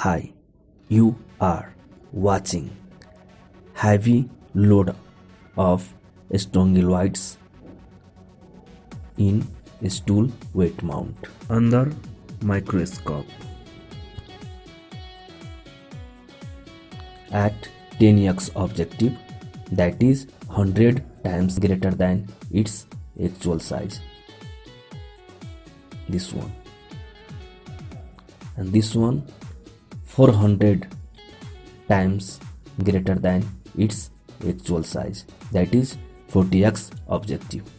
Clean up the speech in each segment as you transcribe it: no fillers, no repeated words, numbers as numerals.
Hi, you are watching heavy load of Strongyloides in stool weight mount under microscope at 10x objective, that is 100 times greater than its actual size. This one and this one 400 times greater than its actual size, that is 40x objective.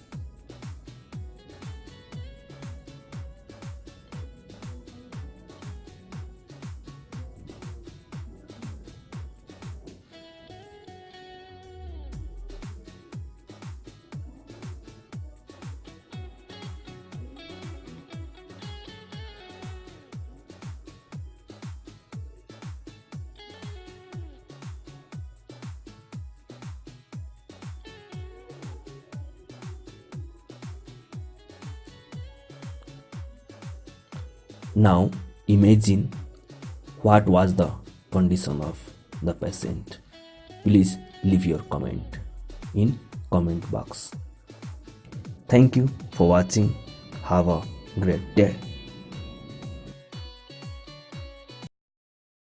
Now imagine what was the condition of the patient. Please leave your comment in comment box. Thank you for watching. Have a great day.